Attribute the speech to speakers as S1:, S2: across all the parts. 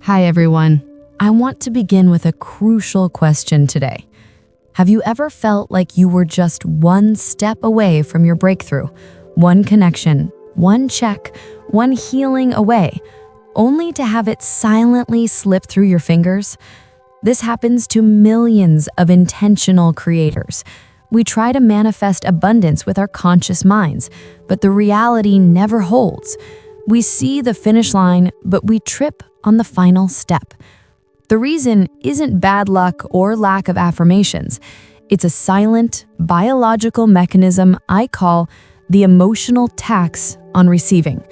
S1: Hi everyone. I want to begin with a crucial question today. Have you ever felt like you were just one step away from your breakthrough? One connection, one check, one healing away, only to have it silently slip through your fingers? This happens to millions of intentional creators. We try to manifest abundance with our conscious minds, but the reality never holds. We see the finish line, but we trip on the final step. The reason isn't bad luck or lack of affirmations. It's a silent, biological mechanism I call the emotional tax on receiving.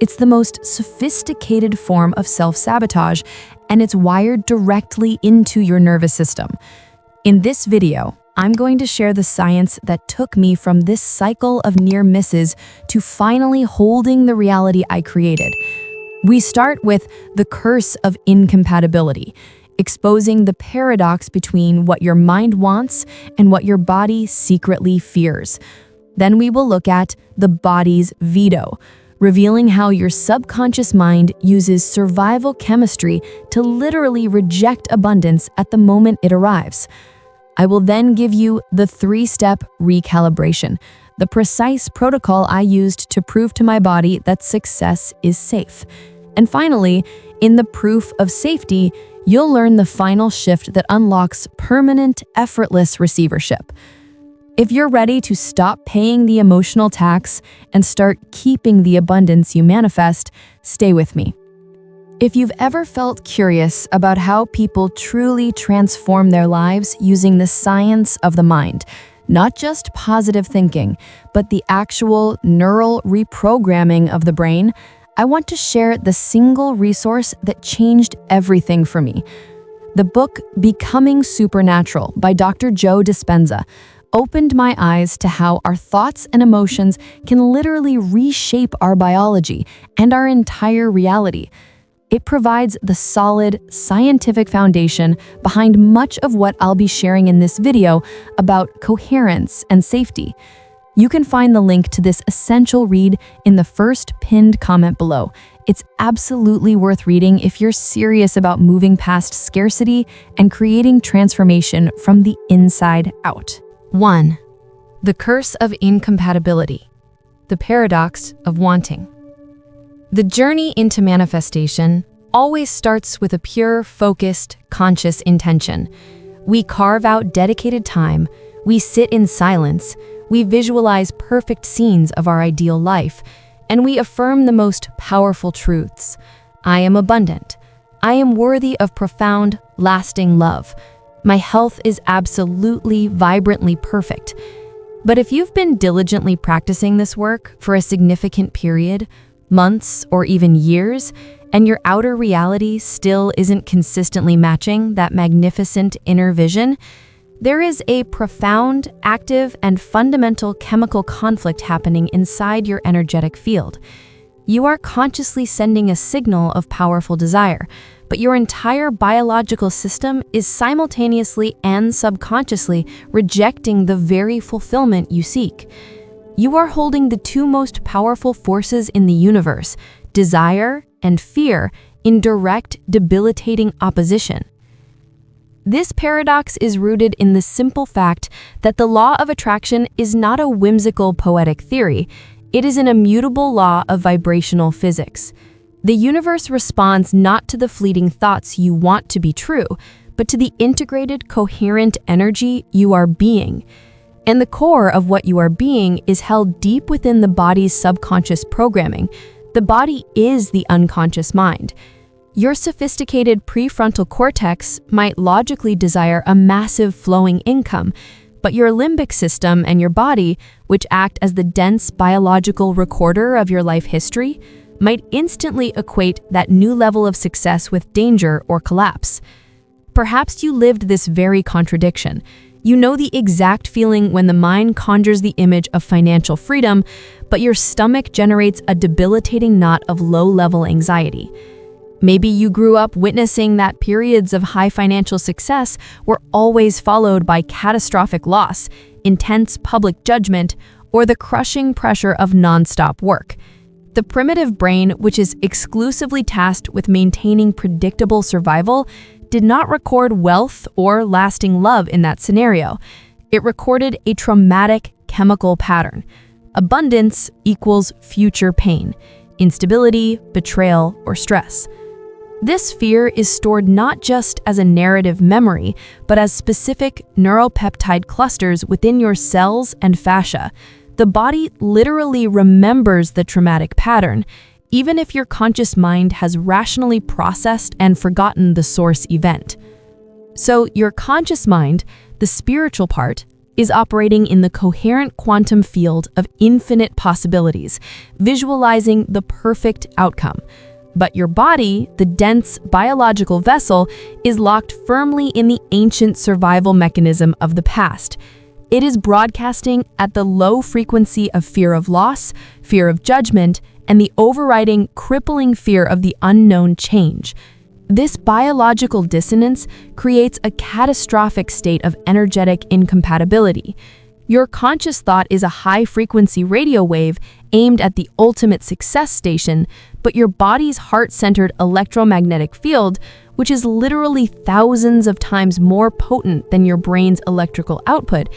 S1: It's the most sophisticated form of self-sabotage, and it's wired directly into your nervous system. In this video, I'm going to share the science that took me from this cycle of near misses to finally holding the reality I created. We start with the curse of incompatibility, exposing the paradox between what your mind wants and what your body secretly fears. Then we will look at the body's veto, revealing how your subconscious mind uses survival chemistry to literally reject abundance at the moment it arrives. I will then give you the 3-step recalibration, the precise protocol I used to prove to my body that success is safe. And finally, in the proof of safety, you'll learn the final shift that unlocks permanent, effortless receivership. If you're ready to stop paying the emotional tax and start keeping the abundance you manifest, stay with me. If you've ever felt curious about how people truly transform their lives using the science of the mind, not just positive thinking, but the actual neural reprogramming of the brain, I want to share the single resource that changed everything for me. The book Becoming Supernatural by Dr. Joe Dispenza opened my eyes to how our thoughts and emotions can literally reshape our biology and our entire reality. It provides the solid, scientific foundation behind much of what I'll be sharing in this video about coherence and safety. You can find the link to this essential read in the first pinned comment below. It's absolutely worth reading if you're serious about moving past scarcity and creating transformation from the inside out. 1. The Curse of Incompatibility, the Paradox of Wanting. The journey into manifestation always starts with a pure, focused, conscious intention. We carve out dedicated time, we sit in silence, we visualize perfect scenes of our ideal life, and we affirm the most powerful truths. I am abundant. I am worthy of profound, lasting love. My health is absolutely, vibrantly perfect. But if you've been diligently practicing this work for a significant period, months, or even years, and your outer reality still isn't consistently matching that magnificent inner vision, there is a profound, active, and fundamental chemical conflict happening inside your energetic field. You are consciously sending a signal of powerful desire, but your entire biological system is simultaneously and subconsciously rejecting the very fulfillment you seek. You are holding the two most powerful forces in the universe, desire and fear, in direct, debilitating opposition. This paradox is rooted in the simple fact that the law of attraction is not a whimsical poetic theory. It is an immutable law of vibrational physics. The universe responds not to the fleeting thoughts you want to be true, but to the integrated, coherent energy you are being. And the core of what you are being is held deep within the body's subconscious programming. The body is the unconscious mind. Your sophisticated prefrontal cortex might logically desire a massive flowing income, but your limbic system and your body, which act as the dense biological recorder of your life history, might instantly equate that new level of success with danger or collapse. Perhaps you lived this very contradiction. You know the exact feeling when the mind conjures the image of financial freedom, but your stomach generates a debilitating knot of low-level anxiety. Maybe you grew up witnessing that periods of high financial success were always followed by catastrophic loss, intense public judgment, or the crushing pressure of nonstop work.
S2: The primitive brain, which is exclusively tasked with maintaining predictable survival, did not record wealth or lasting love in that scenario. It recorded a traumatic chemical pattern. Abundance equals future pain, instability, betrayal, or stress. This fear is stored not just as a narrative memory, but as specific neuropeptide clusters within your cells and fascia. The body literally remembers the traumatic pattern, even if your conscious mind has rationally processed and forgotten the source event. So your conscious mind, the spiritual part, is operating in the coherent quantum field of infinite possibilities, visualizing the perfect outcome. But your body, the dense biological vessel, is locked firmly in the ancient survival mechanism of the past. It is broadcasting at the low frequency of fear of loss, fear of judgment, and the overriding, crippling fear of the unknown change. This biological dissonance creates a catastrophic state of energetic incompatibility. Your conscious thought is a high-frequency radio wave aimed at the ultimate success station, but your body's heart-centered electromagnetic field, which is literally thousands of times more potent than your brain's electrical output,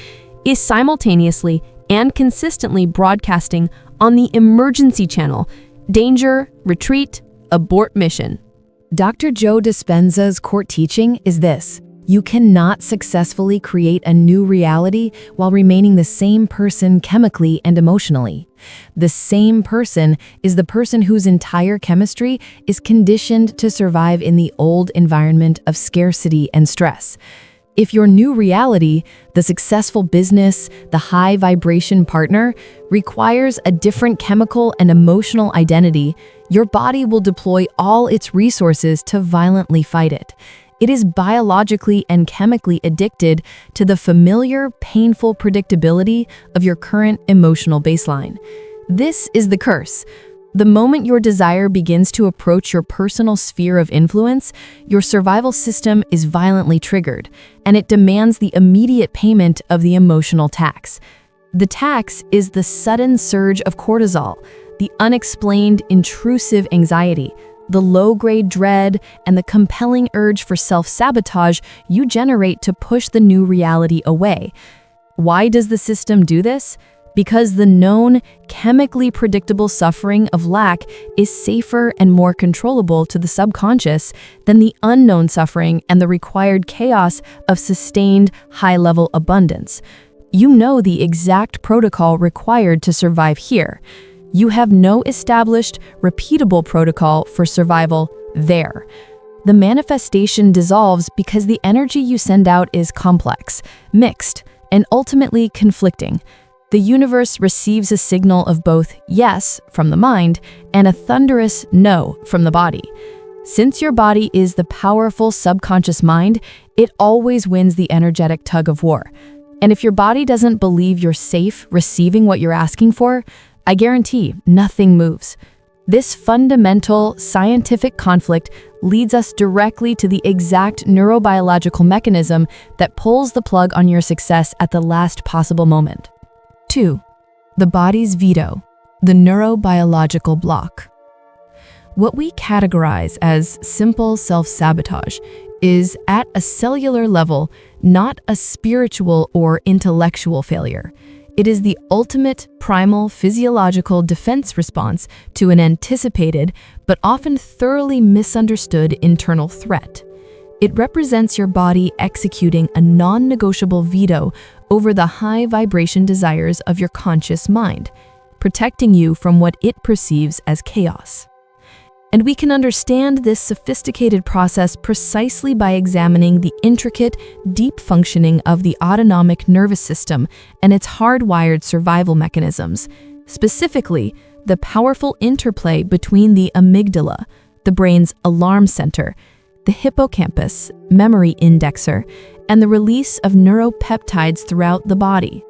S2: is simultaneously and consistently broadcasting on the emergency channel: danger, retreat, abort mission.
S1: Dr. Joe Dispenza's core teaching is this: you cannot successfully create a new reality while remaining the same person chemically and emotionally. The same person is the person whose entire chemistry is conditioned to survive in the old environment of scarcity and stress. If your new reality, the successful business, the high vibration partner, requires a different chemical and emotional identity, your body will deploy all its resources to violently fight it. It is biologically and chemically addicted to the familiar, painful predictability of your current emotional baseline. This is the curse. The moment your desire begins to approach your personal sphere of influence, your survival system is violently triggered, and it demands the immediate payment of the emotional tax. The tax is the sudden surge of cortisol, the unexplained, intrusive anxiety, the low-grade dread, and the compelling urge for self-sabotage you generate to push the new reality away. Why does the system do this? Because the known, chemically predictable suffering of lack is safer and more controllable to the subconscious than the unknown suffering and the required chaos of sustained, high-level abundance. You know the exact protocol required to survive here. You have no established, repeatable protocol for survival there. The manifestation dissolves because the energy you send out is complex, mixed, and ultimately conflicting. The universe receives a signal of both yes from the mind and a thunderous no from the body. Since your body is the powerful subconscious mind, it always wins the energetic tug of war. And if your body doesn't believe you're safe receiving what you're asking for, I guarantee nothing moves. This fundamental scientific conflict leads us directly to the exact neurobiological mechanism that pulls the plug on your success at the last possible moment. 2. The body's veto, the neurobiological block. What we categorize as simple self-sabotage is, at a cellular level, not a spiritual or intellectual failure. It is the ultimate primal physiological defense response to an anticipated but often thoroughly misunderstood internal threat. It represents your body executing a non-negotiable veto over the high vibration desires of your conscious mind, protecting you from what it perceives as chaos. And we can understand this sophisticated process precisely by examining the intricate, deep functioning of the autonomic nervous system and its hardwired survival mechanisms, specifically the powerful interplay between the amygdala, the brain's alarm center, the hippocampus, memory indexer, and the release of neuropeptides throughout the body.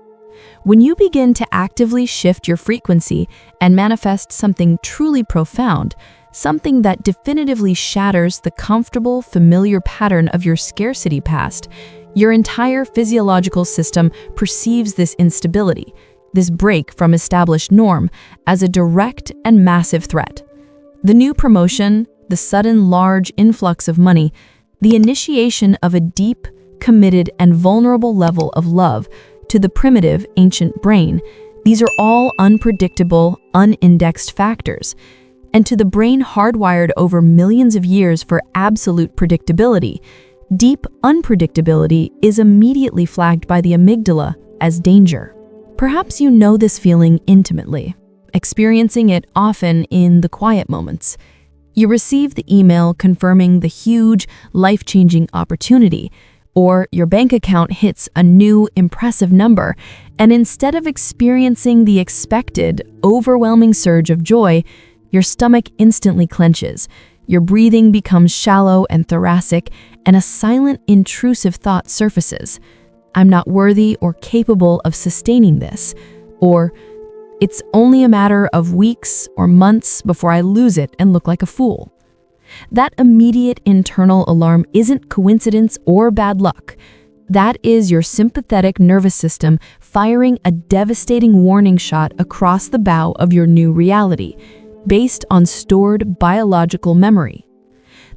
S1: When you begin to actively shift your frequency and manifest something truly profound, something that definitively shatters the comfortable, familiar pattern of your scarcity past, your entire physiological system perceives this instability,
S2: this break from established norm, as a direct and massive threat. The new promotion, the sudden large influx of money, the initiation of a deep, committed, and vulnerable level of love to the primitive, ancient brain, these are all unpredictable, unindexed factors. And to the brain hardwired over millions of years for absolute predictability, deep unpredictability is immediately flagged by the amygdala as danger. Perhaps you know this feeling intimately, experiencing it often in the quiet moments. You receive the email confirming the huge, life-changing opportunity, or your bank account hits a new, impressive number, and instead of experiencing the expected, overwhelming surge of joy, your stomach instantly clenches, your breathing becomes shallow and thoracic, and a silent, intrusive thought surfaces. I'm not worthy or capable of sustaining this, or it's only a matter of weeks or months before I lose it and look like a fool. That immediate internal alarm isn't coincidence or bad luck. That is your sympathetic nervous system firing a devastating warning shot across the bow of your new reality, based on stored biological memory.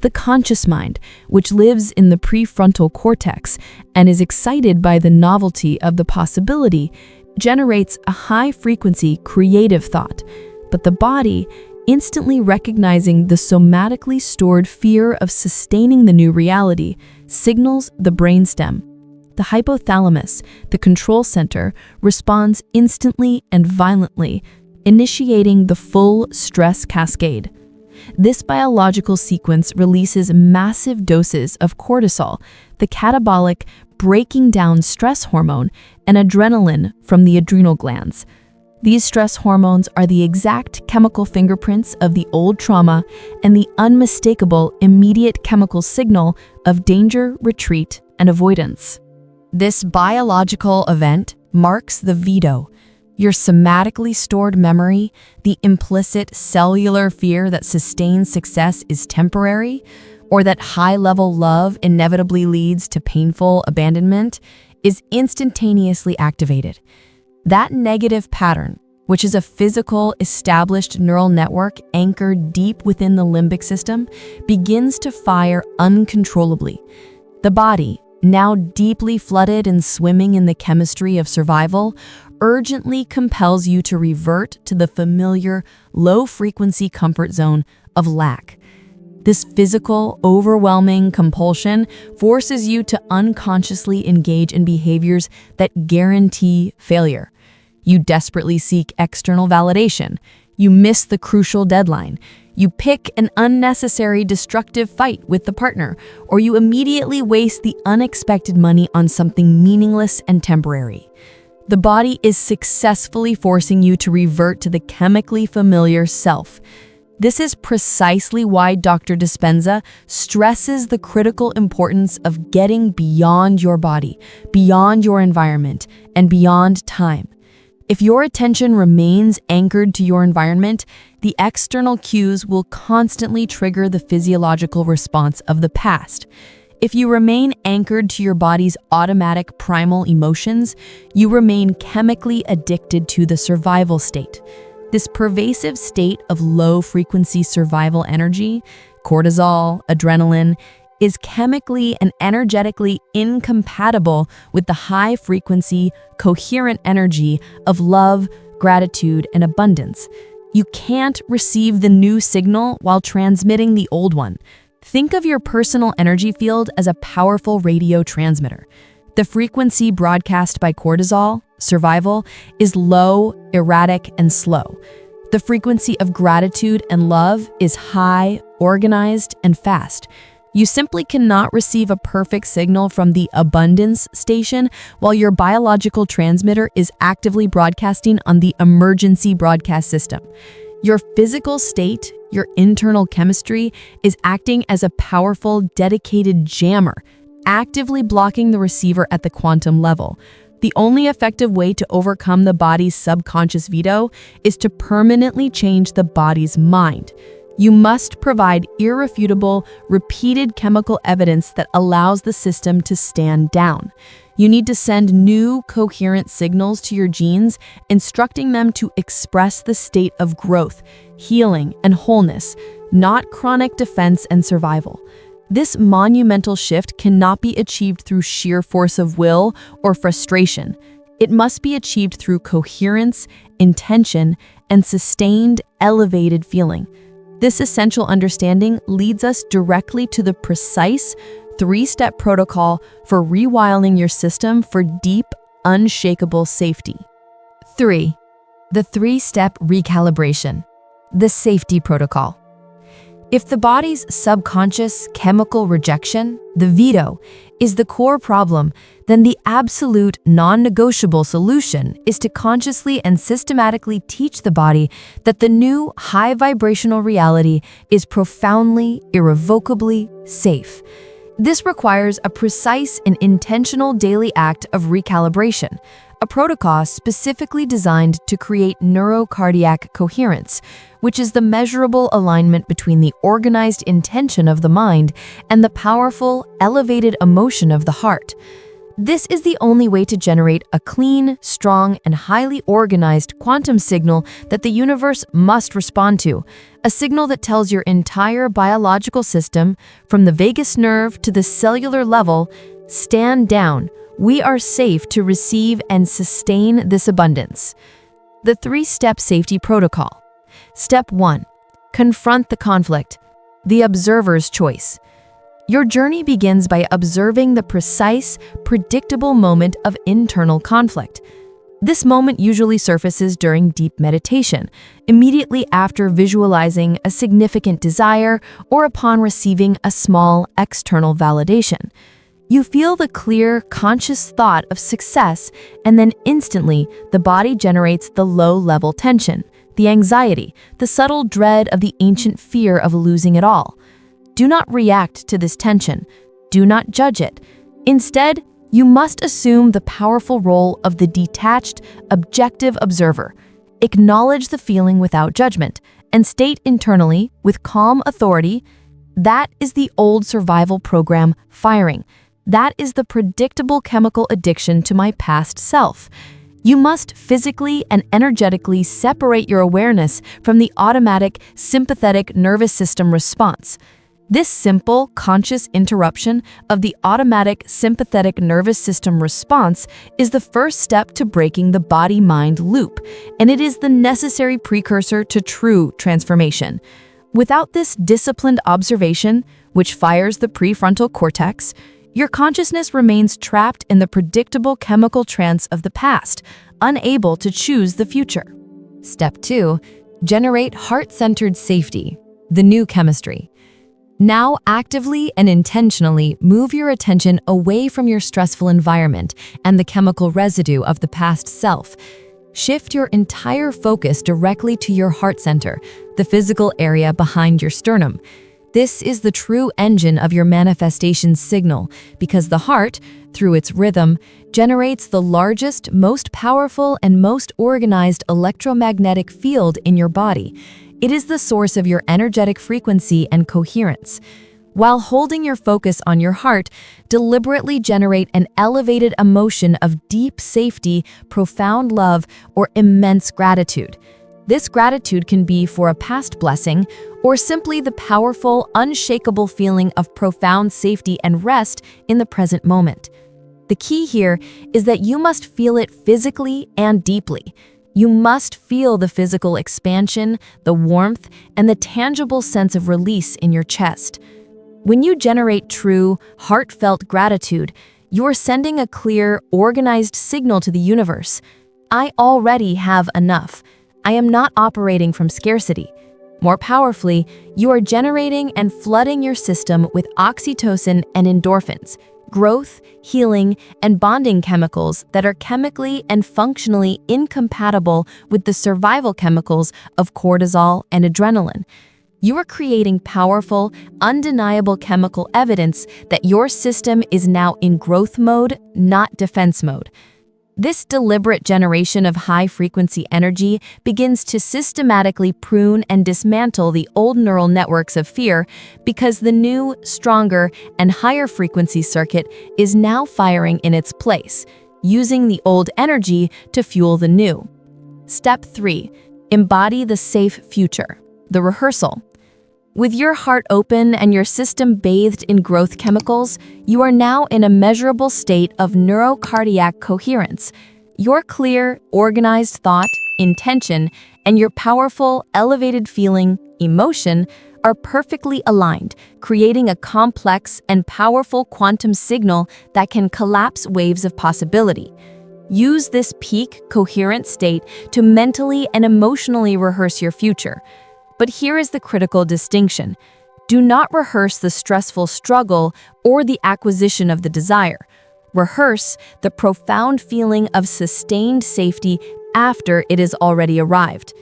S2: The conscious mind, which lives in the prefrontal cortex and is excited by the novelty of the possibility, generates a high-frequency creative thought, but the body, instantly recognizing the somatically stored fear of sustaining the new reality, signals the brainstem. The hypothalamus, the control center, responds instantly and violently, initiating the full stress cascade. This biological sequence releases massive doses of cortisol, the catabolic, breaking down stress hormone, and adrenaline from the adrenal glands. These stress hormones are the exact chemical fingerprints of the old trauma and the unmistakable immediate chemical signal of danger, retreat, and avoidance. This biological event marks the veto, your somatically stored memory, the implicit cellular fear that sustained success is temporary, or that high-level love inevitably leads to painful abandonment, is instantaneously activated. That negative pattern, which is a physical, established neural network anchored deep within the limbic system, begins to fire uncontrollably. The body, now deeply flooded and swimming in the chemistry of survival, urgently compels you to revert to the familiar, low-frequency comfort zone of lack. This physical, overwhelming compulsion forces you to unconsciously engage in behaviors that guarantee failure. You desperately seek external validation. You miss the crucial deadline. You pick an unnecessary destructive fight with the partner, or you immediately waste the unexpected money on something meaningless and temporary. The body is successfully forcing you to revert to the chemically familiar self. This is precisely why Dr. Dispenza stresses the critical importance of getting beyond your body, beyond your environment, and beyond time. If your attention remains anchored to your environment, the external cues will constantly trigger the physiological response of the past. If you remain anchored to your body's automatic primal emotions, you remain chemically addicted to the survival state. This pervasive state of low-frequency survival energy, cortisol, adrenaline, is chemically and energetically incompatible with the high-frequency, coherent energy of love, gratitude, and abundance. You can't receive the new signal while transmitting the old one. Think of your personal energy field as a powerful radio transmitter. The frequency broadcast by cortisol, survival, is low, erratic, and slow. The frequency of gratitude and love is high, organized, and fast. You simply cannot receive a perfect signal from the abundance station while your biological transmitter is actively broadcasting on the emergency broadcast system. Your physical state, your internal chemistry, is acting as a powerful, dedicated jammer, actively blocking the receiver at the quantum level. The only effective way to overcome the body's subconscious veto is to permanently change the body's mind. You must provide irrefutable, repeated chemical evidence that allows the system to stand down. You need to send new, coherent signals to your genes, instructing them to express the state of growth, healing, and wholeness, not chronic defense and survival. This monumental shift cannot be achieved through sheer force of will or frustration. It must be achieved through coherence, intention, and sustained, elevated feeling. This essential understanding leads us directly to the precise 3-step protocol for rewiring your system for deep, unshakable safety.
S1: 3. The 3-step recalibration. The safety protocol. If the body's subconscious chemical rejection, the veto, is the core problem, then the absolute non-negotiable solution is to consciously and systematically teach the body that the new high vibrational reality is profoundly, irrevocably safe. This requires a precise and intentional daily act of recalibration, a protocol specifically designed to create neurocardiac coherence, which is the measurable alignment between the organized intention of the mind and the powerful, elevated emotion of the heart. This is the only way to generate a clean, strong, and highly organized quantum signal that the universe must respond to, a signal that tells your entire biological system, from the vagus nerve to the cellular level, stand down. We are safe to receive and sustain this abundance. The 3-step safety protocol. Step 1. Confront the conflict. The observer's choice. Your journey begins by observing the precise, predictable moment of internal conflict. This moment usually surfaces during deep meditation, immediately after visualizing a significant desire or upon receiving a small external validation. You feel the clear, conscious thought of success, and then instantly the body generates the low-level tension, the anxiety, the subtle dread of the ancient fear of losing it all. Do not react to this tension. Do not judge it. Instead, you must assume the powerful role of the detached, objective observer. Acknowledge the feeling without judgment, and state internally, with calm authority, that is the old survival program firing. That is the predictable chemical addiction to my past self. You must physically and energetically separate your awareness from the automatic sympathetic nervous system response. This simple, conscious interruption of the automatic sympathetic nervous system response is the first step to breaking the body-mind loop, and it is the necessary precursor to true transformation. Without this disciplined observation, which fires the prefrontal cortex, your consciousness remains trapped in the predictable chemical trance of the past, unable to choose the future. Step 2. Generate heart-centered safety, the new chemistry. Now actively and intentionally move your attention away from your stressful environment and the chemical residue of the past self. Shift your entire focus directly to your heart center, the physical area behind your sternum. This is the true engine of your manifestation signal, because the heart, through its rhythm, generates the largest, most powerful, and most organized electromagnetic field in your body. It is the source of your energetic frequency and coherence. While holding your focus on your heart, deliberately generate an elevated emotion of deep safety, profound love, or immense gratitude. This gratitude can be for a past blessing or simply the powerful, unshakable feeling of profound safety and rest in the present moment. The key here is that you must feel it physically and deeply. You must feel the physical expansion, the warmth, and the tangible sense of release in your chest. When you generate true, heartfelt gratitude, you are sending a clear, organized signal to the universe. I already have enough. I am not operating from scarcity. More powerfully, you are generating and flooding your system with oxytocin and endorphins, growth, healing, and bonding chemicals that are chemically and functionally incompatible with the survival chemicals of cortisol and adrenaline. You are creating powerful, undeniable chemical evidence that your system is now in growth mode, not defense mode. This deliberate generation of high-frequency energy begins to systematically prune and dismantle the old neural networks of fear because the new, stronger, and higher-frequency circuit is now firing in its place, using the old energy to fuel the new. Step 3. Embody the safe future, the rehearsal. With your heart open and your system bathed in growth chemicals, you are now in a measurable state of neurocardiac coherence. Your clear, organized thought, intention, and your powerful, elevated feeling, emotion, are perfectly aligned, creating a complex and powerful quantum signal that can collapse waves of possibility. Use this peak, coherent state to mentally and emotionally rehearse your future. But here is the critical distinction. Do not rehearse the stressful struggle or the acquisition of the desire. Rehearse the profound feeling of sustained safety after it has already arrived.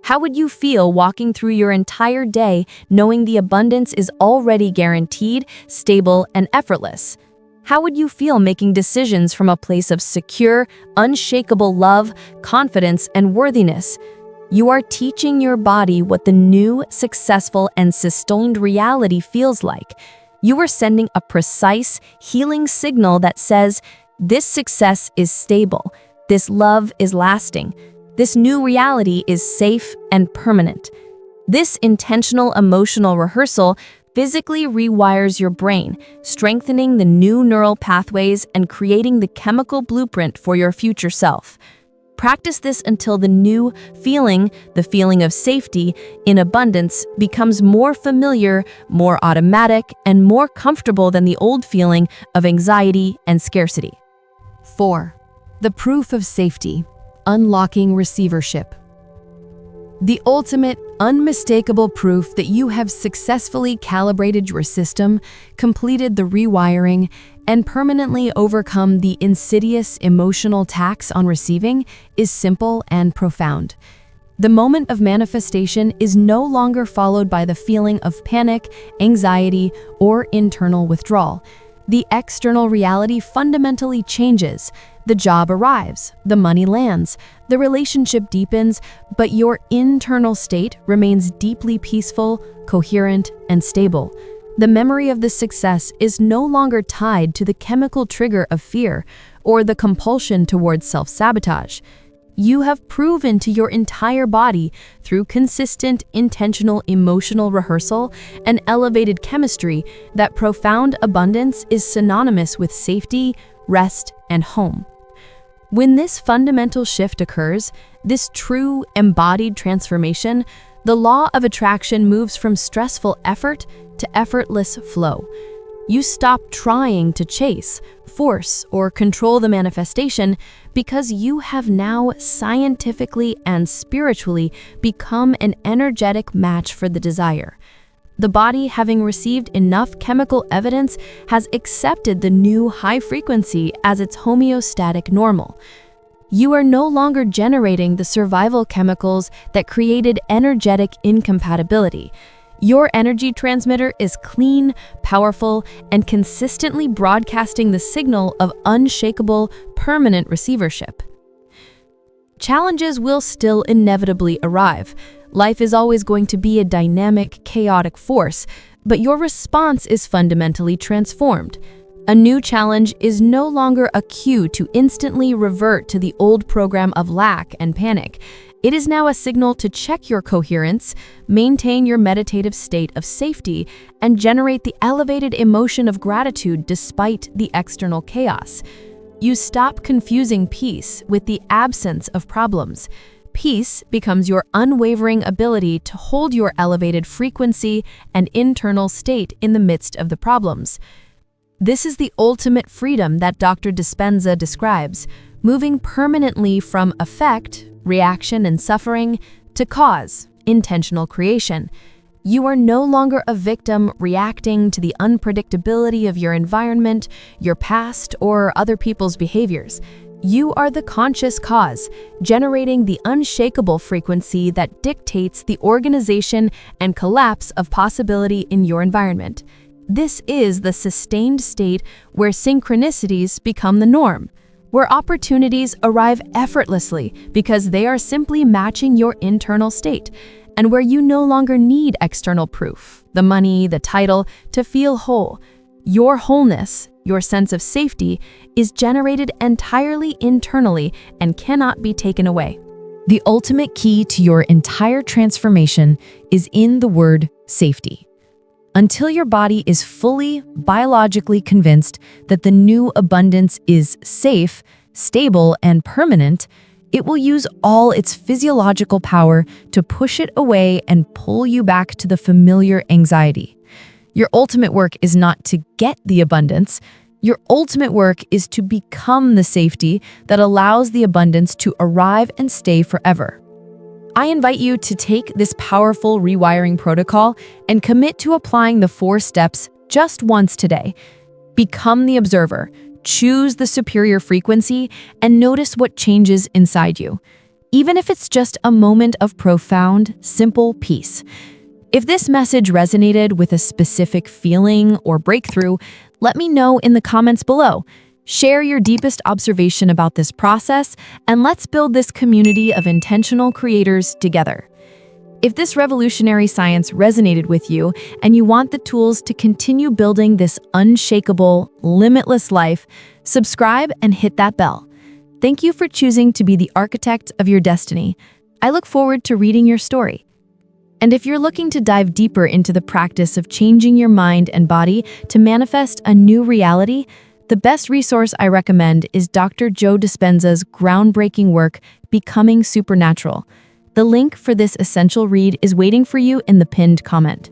S1: How would you feel walking through your entire day knowing the abundance is already guaranteed, stable, and effortless? How would you feel making decisions from a place of secure, unshakable love, confidence, and worthiness? You are teaching your body what the new, successful, and sustained reality feels like. You are sending a precise, healing signal that says, this success is stable, this love is lasting, this new reality is safe and permanent. This intentional emotional rehearsal physically rewires your brain, strengthening the new neural pathways and creating the chemical blueprint for your future self. Practice this until the new feeling, the feeling of safety in abundance, becomes more familiar, more automatic, and more comfortable than the old feeling of anxiety and scarcity.
S2: 4. The proof of safety, unlocking receivership. The ultimate, unmistakable proof that you have successfully calibrated your system, completed the rewiring, and permanently overcome the insidious emotional tax on receiving is simple and profound. The moment of manifestation is no longer followed by the feeling of panic, anxiety, or internal withdrawal. The external reality fundamentally changes. The job arrives, the money lands, the relationship deepens, but your internal state remains deeply peaceful, coherent, and stable. The memory of this success is no longer tied to the chemical trigger of fear or the compulsion towards self-sabotage. You have proven to your entire body through consistent, intentional emotional rehearsal and elevated chemistry that profound abundance is synonymous with safety, rest, and home. When this fundamental shift occurs, this true embodied transformation, the law of attraction moves from stressful effort to effortless flow. You stop trying to chase, force, or control the manifestation because you have now scientifically and spiritually become an energetic match for the desire. The body, having received enough chemical evidence, has accepted the new high frequency as its homeostatic normal. You are no longer generating the survival chemicals that created energetic incompatibility. Your energy transmitter is clean, powerful, and consistently broadcasting the signal of unshakable, permanent receivership. Challenges will still inevitably arrive. Life is always going to be a dynamic, chaotic force, but your response is fundamentally transformed. A new challenge is no longer a cue to instantly revert to the old program of lack and panic. It is now a signal to check your coherence, maintain your meditative state of safety, and generate the elevated emotion of gratitude despite the external chaos. You stop confusing peace with the absence of problems. Peace becomes your unwavering ability to hold your elevated frequency and internal state in the midst of the problems. This is the ultimate freedom that Dr. Dispenza describes, moving permanently from effect, reaction and suffering, to cause, intentional creation. You are no longer a victim reacting to the unpredictability of your environment, your past, or other people's behaviors. You are the conscious cause, generating the unshakable frequency that dictates the organization and collapse of possibility in your environment. This is the sustained state where synchronicities become the norm. where opportunities arrive effortlessly because they are simply matching your internal state, and where you no longer need external proof, the money, the title, to feel whole. Your wholeness, your sense of safety, is generated entirely internally and cannot be taken away.
S1: The ultimate key to your entire transformation is in the word safety. Until your body is fully biologically convinced that the new abundance is safe, stable, and permanent, it will use all its physiological power to push it away and pull you back to the familiar anxiety. Your ultimate work is not to get the abundance. Your ultimate work is to become the safety that allows the abundance to arrive and stay forever. I invite you to take this powerful rewiring protocol and commit to applying the 4 steps just once today. Become the observer, choose the superior frequency, and notice what changes inside you, even if it's just a moment of profound, simple peace. If this message resonated with a specific feeling or breakthrough, let me know in the comments below. Share your deepest observation about this process, and let's build this community of intentional creators together. If this revolutionary science resonated with you and you want the tools to continue building this unshakable, limitless life, subscribe and hit that bell. Thank you for choosing to be the architect of your destiny. I look forward to reading your story. And if you're looking to dive deeper into the practice of changing your mind and body to manifest a new reality, the best resource I recommend is Dr. Joe Dispenza's groundbreaking work, Becoming Supernatural. The link for this essential read is waiting for you in the pinned comment.